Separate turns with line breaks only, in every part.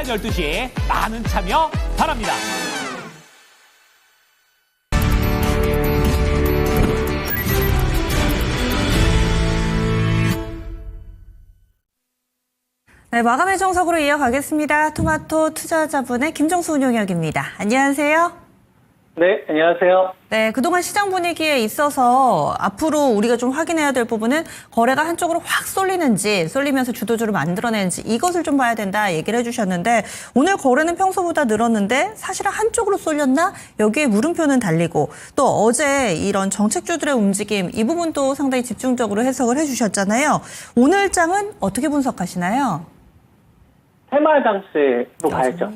12시에 많은 참여 바랍니다.
네, 마감의 정석으로 이어가겠습니다. 토마토 투자자분의 김정수 운용역입니다. 안녕하세요.
네, 안녕하세요.
네, 그동안 시장 분위기에 있어서 앞으로 우리가 좀 확인해야 될 부분은 거래가 한쪽으로 확 쏠리는지, 쏠리면서 주도주를 만들어내는지 이것을 좀 봐야 된다 얘기를 해주셨는데, 오늘 거래는 평소보다 늘었는데 사실은 한쪽으로 쏠렸나? 여기에 물음표는 달리고, 또 어제 이런 정책주들의 움직임 이 부분도 상당히 집중적으로 해석을 해주셨잖아요. 오늘 장은 어떻게 분석하시나요?
테마 장세로 가야죠.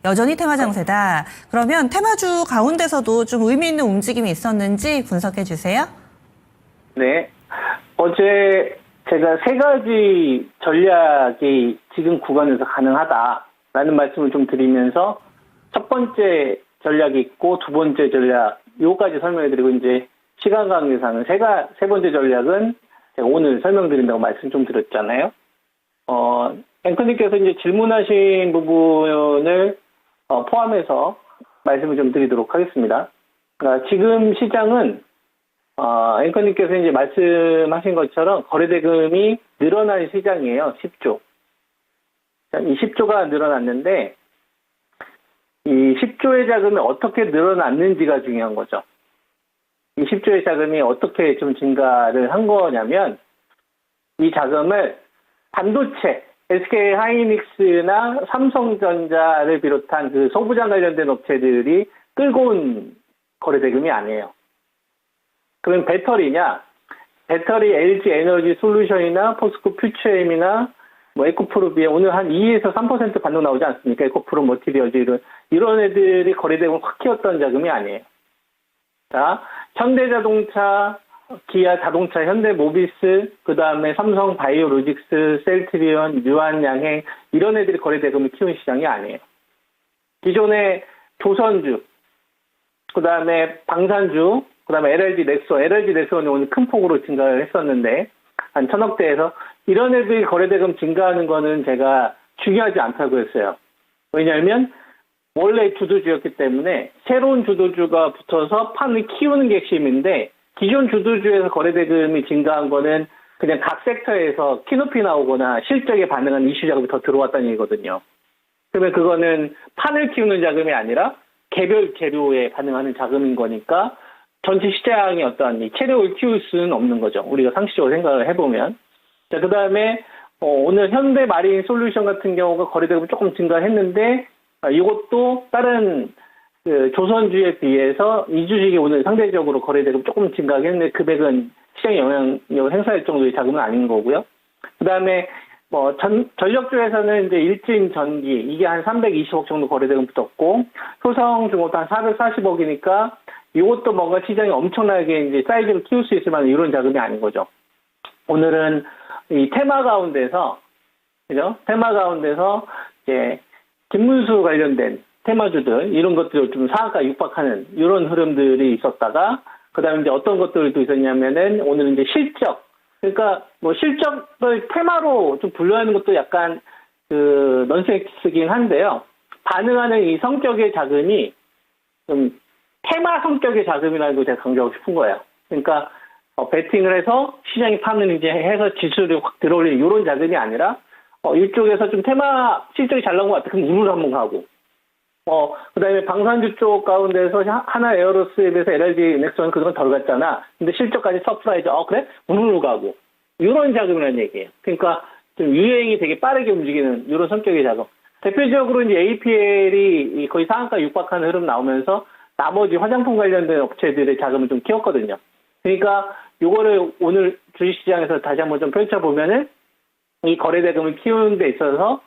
여전히 테마 장세다. 그러면 테마주 가운데서도 좀 의미 있는 움직임이 있었는지 분석해 주세요.
네. 어제 제가 세 가지 전략이 지금 구간에서 가능하다라는 말씀을 좀 드리면서 첫 번째 전략이 있고 두 번째 전략 요까지 설명해 드리고 이제 시간 관계상은 세 번째 전략은 제가 오늘 설명드린다고 말씀 좀 드렸잖아요. 앵커님께서 이제 질문하신 부분을 포함해서 말씀을 좀 드리도록 하겠습니다. 그러니까 지금 시장은 앵커님께서 이제 말씀하신 것처럼 거래대금이 늘어난 시장이에요. 10조. 이 10조가 늘어났는데 이 10조의 자금이 어떻게 늘어났는지가 중요한 거죠. 이 10조의 자금이 어떻게 좀 증가를 한 거냐면 이 자금을 반도체 SK 하이닉스나 삼성전자를 비롯한 그 소부장 관련된 업체들이 끌고 온 거래대금이 아니에요. 그럼 배터리냐? 배터리 LG 에너지 솔루션이나 포스코 퓨처엠이나 뭐 에코프로비아 오늘 한 2에서 3% 반등 나오지 않습니까? 에코프로 머티리얼즈 이런 애들이 거래대금을 확 키웠던 자금이 아니에요. 자, 현대자동차, 기아 자동차, 현대모비스, 그 다음에 삼성 바이오로직스, 셀트리온, 유한양행 이런 애들이 거래대금을 키운 시장이 아니에요. 기존의 조선주, 그 다음에 방산주, 그 다음에 LG 넥슨이 오늘 큰 폭으로 증가를 했었는데 한 1,000억대에서 이런 애들이 거래대금 증가하는 거는 제가 중요하지 않다고 했어요. 왜냐하면 원래 주도주였기 때문에 새로운 주도주가 붙어서 판을 키우는 게 핵심인데 기존 주도주에서 거래대금이 증가한 거는 그냥 각 섹터에서 키높이 나오거나 실적에 반응한 이슈 자금이 더 들어왔다는 얘기거든요. 그러면 그거는 판을 키우는 자금이 아니라 개별 재료에 반응하는 자금인 거니까 전체 시장의 어떤 이 체력을 키울 수는 없는 거죠. 우리가 상식적으로 생각을 해보면. 자, 그 다음에 오늘 현대마린 솔루션 같은 경우가 거래대금이 조금 증가했는데 이것도 다른 그 조선주에 비해서 이 주식이 오늘 상대적으로 거래대금 조금 증가했는데 금액은 시장에 영향력을 행사할 정도의 자금은 아닌 거고요. 그 다음에 뭐 전력주에서는 이제 일진 전기 이게 한 320억 정도 거래대금 붙었고 효성중공업도 한 440억이니까 이것도 뭔가 시장이 엄청나게 이제 사이즈를 키울 수 있을 만한 이런 자금이 아닌 거죠. 오늘은 이 테마 가운데서 그죠? 테마 가운데서 이제 김문수 관련된 테마주들 이런 것들 좀 상한가 육박하는 이런 흐름들이 있었다가 그다음에 이제 어떤 것들도 있었냐면은 오늘 이제 실적 그러니까 뭐 실적을 테마로 좀 분류하는 것도 약간 그 넌센스긴 한데요. 반응하는 이 성격의 자금이 좀 테마 성격의 자금이라는 걸 제가 강조하고 싶은 거예요. 그러니까 베팅을 해서 시장이 파는 이제 해서 지수를 확 들어올리는 이런 자금이 아니라 이쪽에서 좀 테마 실적이 잘 나온 것 같아. 그럼 운을 한번 가고. 그 다음에 방산주 쪽 가운데서 하나 에어로스에 비해서 LG 넥슨 그동안 덜 갔잖아. 근데 실적까지 서프라이즈, 그래? 운으로 가고. 이런 자금이라는 얘기예요. 그러니까 좀 유행이 되게 빠르게 움직이는 이런 성격의 자금. 대표적으로 이제 APL이 거의 상한가 육박하는 흐름 나오면서 나머지 화장품 관련된 업체들의 자금을 좀 키웠거든요. 그러니까 요거를 오늘 주식시장에서 다시 한번 좀 펼쳐보면은 이 거래대금을 키우는 데 있어서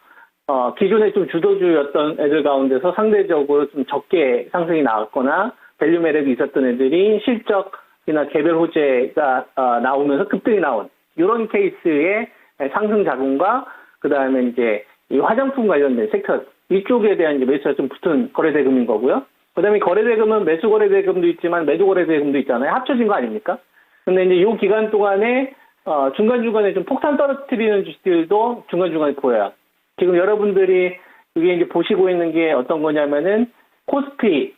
기존에 좀 주도주였던 애들 가운데서 상대적으로 좀 적게 상승이 나왔거나 밸류 매력이 있었던 애들이 실적이나 개별 호재가 나오면서 급등이 나온 이런 케이스의 상승 자금과 그 다음에 이제 이 화장품 관련된 섹터 이쪽에 대한 이제 매수가 좀 붙은 거래대금인 거고요. 그 다음에 거래대금은 매수 거래대금도 있지만 매도 거래대금도 있잖아요. 합쳐진 거 아닙니까? 근데 이제 이 기간 동안에 중간중간에 좀 폭탄 떨어뜨리는 주식들도 중간중간에 보여요. 지금 여러분들이 이게 이제 보시고 있는 게 어떤 거냐면은 코스피에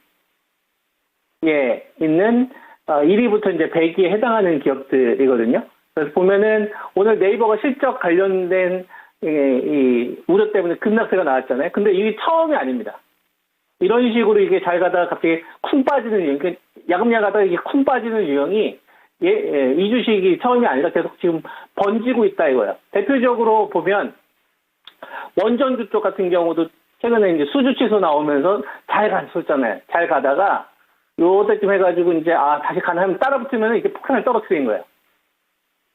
있는 1위부터 이제 100위에 해당하는 기업들이거든요. 그래서 보면은 오늘 네이버가 실적 관련된 이 우려 때문에 급락세가 나왔잖아요. 근데 이게 처음이 아닙니다. 이런 식으로 이게 잘 가다가 갑자기 쿵 빠지는 유형, 그러니까 야금야금 하다가 이게 쿵 빠지는 유형이 이 주식이 처음이 아니라 계속 지금 번지고 있다 이거예요. 대표적으로 보면 원전주 쪽 같은 경우도 최근에 이제 수주 취소 나오면서 잘 갔었잖아요. 잘 가다가 요때쯤 해가지고 이제 다시 가능하면 따라붙으면 이렇게 폭탄을 떨어뜨린 거예요.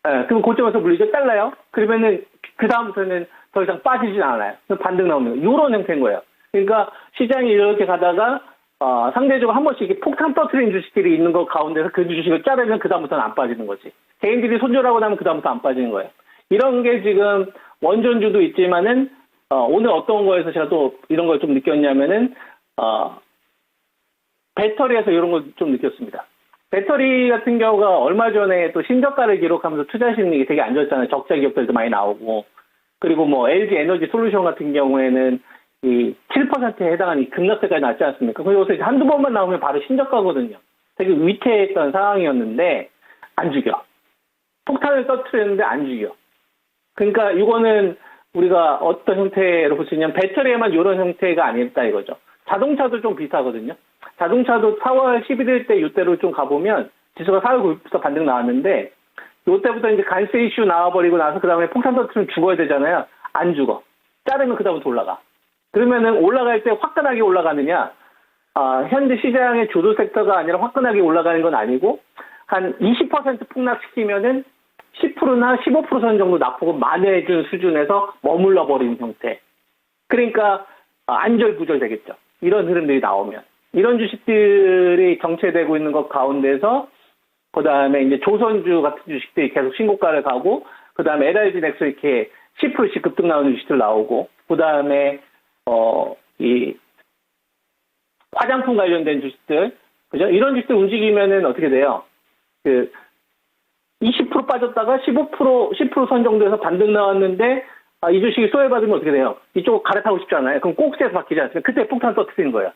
예, 그럼 고점에서 물리죠. 잘라요. 그러면은 그 다음부터는 더 이상 빠지진 않아요. 반등 나오는 거. 요런 형태인 거예요. 그러니까 시장이 이렇게 가다가 상대적으로 한 번씩 이렇게 폭탄 터트린 주식들이 있는 거 가운데서 그 주식을 자르면 그 다음부터는 안 빠지는 거지. 개인들이 손절하고 나면 그 다음부터 안 빠지는 거예요. 이런 게 지금 원전주도 있지만은 오늘 어떤 거에서 제가 또 이런 걸 좀 느꼈냐면은 배터리에서 이런 걸 좀 느꼈습니다. 배터리 같은 경우가 얼마 전에 또 신저가를 기록하면서 투자 심리가 되게 안 좋았잖아요. 적자 기업들도 많이 나오고. 그리고 뭐 LG 에너지 솔루션 같은 경우에는 이 7%에 해당하는 이 급락세까지 났지 않습니까? 그래서 요새 한두 번만 나오면 바로 신저가거든요. 되게 위태했던 상황이었는데 안 죽여. 폭탄을 터뜨렸는데 안 죽여. 그러니까 이거는 우리가 어떤 형태로 볼 수 있냐면 배터리에만 이런 형태가 아니다 이거죠. 자동차도 좀 비슷하거든요. 자동차도 4월 11일 때 이때로 좀 가보면 지수가 4월 9일부터 반등 나왔는데 이때부터 이제 관세 이슈 나와버리고 나서 그 다음에 폭탄 터뜨리면 죽어야 되잖아요. 안 죽어. 자르면 그 다음부터 올라가. 그러면은 올라갈 때 화끈하게 올라가느냐? 현재 시장의 주도 섹터가 아니라 화끈하게 올라가는 건 아니고 한 20% 폭락시키면은 10%나 15% 정도 낙폭을 만회해준 수준에서 머물러 버리는 형태. 그러니까 안절부절 되겠죠. 이런 흐름들이 나오면. 이런 주식들이 정체되고 있는 것 가운데서 그다음에 이제 조선주 같은 주식들이 계속 신고가를 가고 그다음에 LRG 넥소 이렇게 10%씩 급등 나오는 주식들 나오고 그다음에 이 화장품 관련된 주식들 그죠? 이런 주식들 움직이면은 어떻게 돼요? 20% 빠졌다가 10% 선 정도에서 반등 나왔는데 이 주식이 소외받으면 어떻게 돼요? 이쪽으로 갈아타고 싶잖아요. 그럼 꼭지에서 바뀌지 않습니까? 그때 폭탄 터뜨리는 거예요.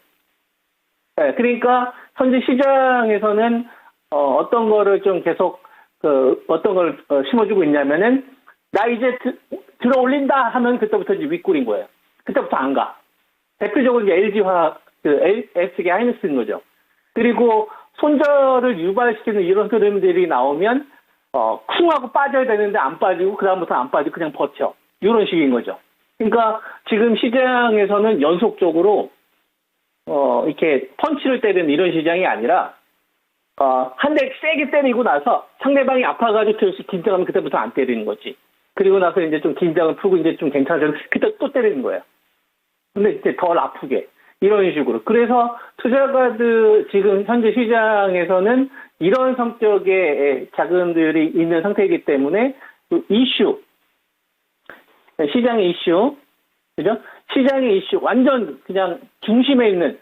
네, 그러니까 현재 시장에서는 어떤 거를 좀 계속 어떤 걸 심어주고 있냐면은 나 이제 들어 올린다 하면 그때부터 이제 윗골인 거예요. 그때부터 안 가. 대표적으로 이제 LG화학, SK 하이닉스인 거죠. 그리고 손절을 유발시키는 이런 흐름들이 나오면 쿵 하고 빠져야 되는데 안 빠지고 그 다음부터 안 빠지고 그냥 버텨. 이런 식인 거죠. 그러니까 지금 시장에서는 연속적으로 이렇게 펀치를 때리는 이런 시장이 아니라 한 대 세게 때리고 나서 상대방이 아파가지고 들수 긴장하면 그때부터 안 때리는 거지. 그리고 나서 이제 좀 긴장을 풀고 이제 좀 괜찮아지면 그때 또 때리는 거예요. 근데 이제 덜 아프게. 이런 식으로. 그래서 투자가들 지금 현재 시장에서는 이런 성격의 자금들이 있는 상태이기 때문에 이슈, 시장의 이슈, 그죠? 시장의 이슈, 완전 그냥 중심에 있는,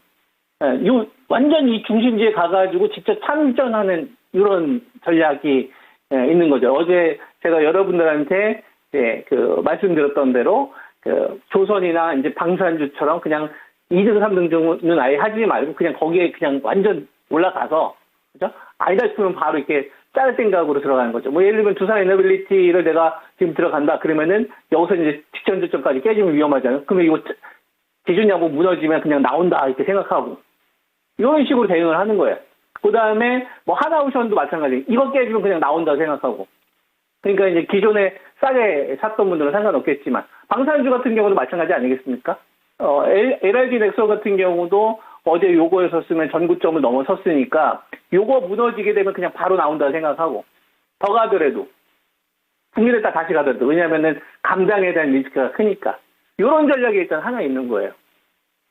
완전 이 중심지에 가가지고 직접 참전하는 이런 전략이 있는 거죠. 어제 제가 여러분들한테 말씀드렸던 대로 조선이나 이제 방산주처럼 그냥 2등, 3등 정도는 아예 하지 말고 그냥 거기에 그냥 완전 올라가서, 그죠? 아니다 싶으면 바로 이렇게 짤 생각으로 들어가는 거죠. 뭐 예를 들면 두산 에너빌리티를 내가 지금 들어간다 그러면은 여기서 이제 직전 저점까지 깨지면 위험하잖아요. 그러면 이거 기준량고 무너지면 그냥 나온다 이렇게 생각하고 이런 식으로 대응을 하는 거예요. 그 다음에 뭐 하나오션도 마찬가지. 이거 깨지면 그냥 나온다 생각하고. 그러니까 이제 기존에 싸게 샀던 분들은 상관없겠지만 방산주 같은 경우도 마찬가지 아니겠습니까? LRG 넥소 같은 경우도 어제 요거에 섰으면 전구점을 넘어섰으니까 요거 무너지게 되면 그냥 바로 나온다 생각하고 더 가더라도 국민에다 다시 가더라도 왜냐하면은 감당에 대한 리스크가 크니까 이런 전략이 일단 하나 있는 거예요.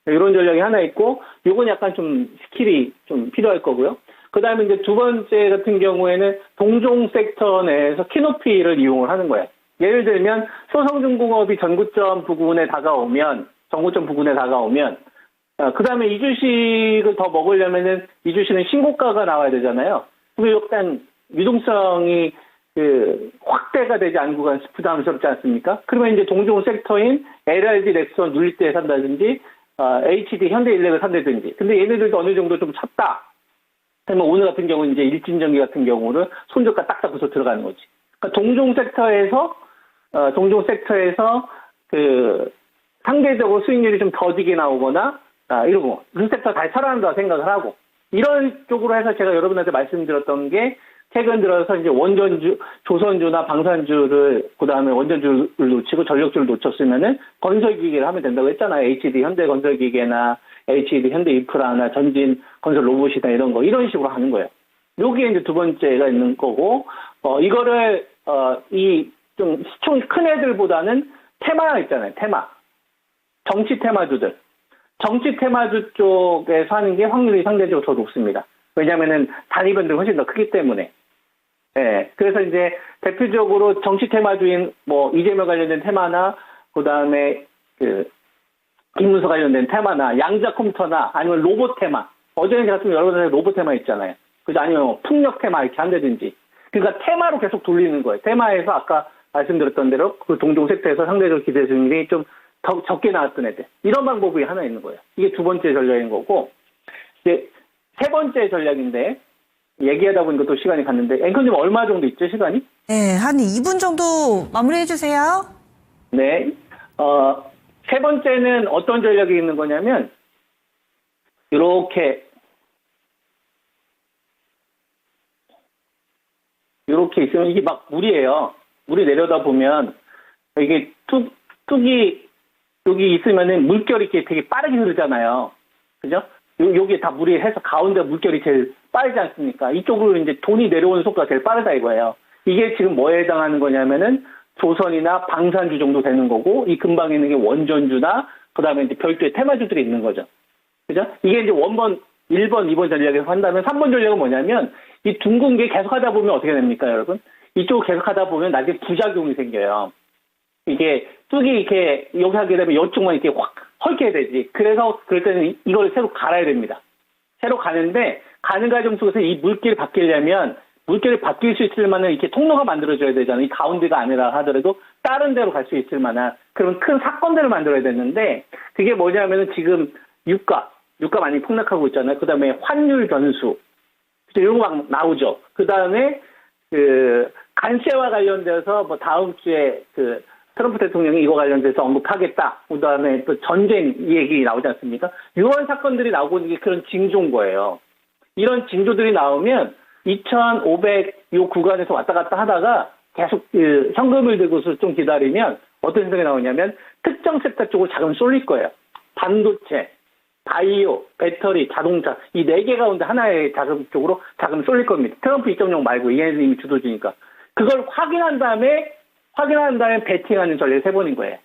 이런 전략이 하나 있고 요건 약간 좀 스킬이 좀 필요할 거고요. 그 다음에 이제 두 번째 같은 경우에는 동종 섹터 내에서 키노피를 이용을 하는 거예요. 예를 들면 소성중공업이 전구점 부근에 다가오면 그 다음에 이 주식을 더 먹으려면은 이 주식은 신고가가 나와야 되잖아요. 그리고 일단 유동성이 확대가 되지 않고 간 부담스럽지 않습니까? 그러면 이제 동종 섹터인 LRG, 넥선, 눌리때 산다든지, HD, 현대일렉을 산다든지. 근데 얘네들도 어느 정도 좀 찼다. 그러면 오늘 같은 경우는 이제 일진전기 같은 경우는 손저가 딱 잡고서 들어가는 거지. 그러니까 동종 섹터에서 상대적으로 수익률이 좀 더디게 나오거나, 이러고, 그 섹터 다시 살아난다고 생각을 하고, 이런 쪽으로 해서 제가 여러분한테 말씀드렸던 게, 최근 들어서 이제 조선주나 방산주를, 그 다음에 원전주를 놓치고 전력주를 놓쳤으면은 건설기계를 하면 된다고 했잖아요. HD 현대건설기계나 HD 현대인프라나 전진 건설 로봇이나 이런 거, 이런 식으로 하는 거예요. 여기에 이제 두 번째가 있는 거고, 이거를, 좀 시총이 큰 애들보다는 테마 있잖아요. 테마. 정치 테마주들. 정치 테마주 쪽에서 하는 게 확률이 상대적으로 더 높습니다. 왜냐면은 단위변들이 훨씬 더 크기 때문에. 예. 그래서 이제 대표적으로 정치 테마주인 이재명 관련된 테마나 그다음에 김문수 관련된 테마나 양자 컴퓨터나 아니면 로봇 테마. 어제는 제가 좀 여러 가지 로봇 테마 있잖아요. 그죠? 아니면 풍력 테마 이렇게 한다든지. 그러니까 테마로 계속 돌리는 거예요. 테마에서 아까 말씀드렸던 대로 그 동종 섹터에서 상대적 기대 수익률이 좀 더 적게 나왔던 애들. 이런 방법이 하나 있는 거예요. 이게 두 번째 전략인 거고, 이제 세 번째 전략인데, 얘기하다 보니까 또 시간이 갔는데, 앵커님 얼마 정도 있죠, 시간이?
네, 한 2분 정도 마무리해 주세요.
네. 세 번째는 어떤 전략이 있는 거냐면, 이렇게 있으면 이게 막 물이에요. 물이 내려다 보면, 이게 뚝이 여기 있으면은 물결이 이렇게 되게 빠르게 흐르잖아요. 그죠? 여기에 다 물이 해서 가운데 물결이 제일 빠르지 않습니까? 이쪽으로 이제 돈이 내려오는 속도가 제일 빠르다 이거예요. 이게 지금 뭐에 해당하는 거냐면은 조선이나 방산주 정도 되는 거고, 이 근방에 있는 게 원전주나, 그 다음에 이제 별도의 테마주들이 있는 거죠. 그죠? 이게 이제 1번, 2번 전략에서 한다면 3번 전략은 뭐냐면, 이 둥근 게 계속 하다 보면 어떻게 됩니까, 여러분? 이쪽을 계속 하다 보면 나중에 부작용이 생겨요. 이게 뚝이 이렇게 여기 하게 되면 이쪽만 이렇게 확 헐게 되지. 그래서 그럴 때는 이걸 새로 갈아야 됩니다. 새로 가는데 가는 과정 속에서 이 물길이 바뀌려면 물길이 바뀔 수 있을 만한 이렇게 통로가 만들어져야 되잖아요. 이 가운데가 아니라 하더라도 다른 데로 갈 수 있을 만한 그런 큰 사건들을 만들어야 되는데 그게 뭐냐면은 지금 유가 많이 폭락하고 있잖아요. 그 다음에 환율 변수 이런 거 막 나오죠. 그 다음에 관세와 관련돼서 다음 주에 트럼프 대통령이 이거 관련돼서 언급하겠다. 그 다음에 또 전쟁 얘기 나오지 않습니까? 이런 사건들이 나오고 있는 게 그런 징조인 거예요. 이런 징조들이 나오면 2,500 요 구간에서 왔다 갔다 하다가 계속 현금을 들고서 좀 기다리면 어떤 생각이 나오냐면 특정 섹터 쪽으로 자금 쏠릴 거예요. 반도체, 바이오, 배터리, 자동차 이 4개 가운데 하나의 자금 쪽으로 자금 쏠릴 겁니다. 트럼프 2.0 말고 얘네들이 이미 주도주니까. 그걸 확인한 다음에 베팅하는 전략이 세 번인 거예요.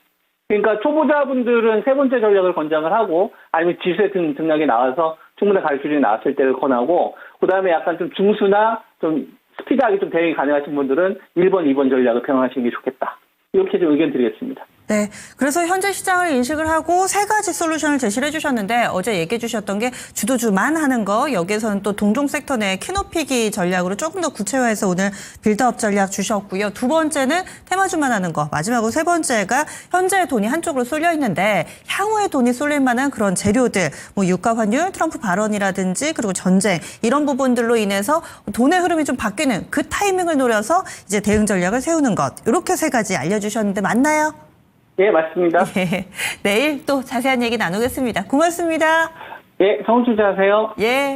그러니까 초보자분들은 세 번째 전략을 권장을 하고 아니면 지수에 등락이 나와서 충분한 가르침이 나왔을 때를 권하고 그다음에 약간 좀 중수나 좀 스피드하게 좀 대응이 가능하신 분들은 1번, 2번 전략을 병행하시는 게 좋겠다. 이렇게 좀 의견 드리겠습니다.
네. 그래서 현재 시장을 인식을 하고 세 가지 솔루션을 제시를 해주셨는데 어제 얘기해 주셨던 게 주도주만 하는 거 여기에서는 또 동종 섹터 내 키높이기 전략으로 조금 더 구체화해서 오늘 빌드업 전략 주셨고요. 두 번째는 테마주만 하는 거. 마지막으로 세 번째가 현재의 돈이 한쪽으로 쏠려 있는데 향후에 돈이 쏠릴 만한 그런 재료들 유가 환율, 트럼프 발언이라든지 그리고 전쟁 이런 부분들로 인해서 돈의 흐름이 좀 바뀌는 그 타이밍을 노려서 이제 대응 전략을 세우는 것. 이렇게 세 가지 알려주셨는데 맞나요?
예, 맞습니다.
예, 내일 또 자세한 얘기 나누겠습니다. 고맙습니다.
예, 성투자하세요.
예.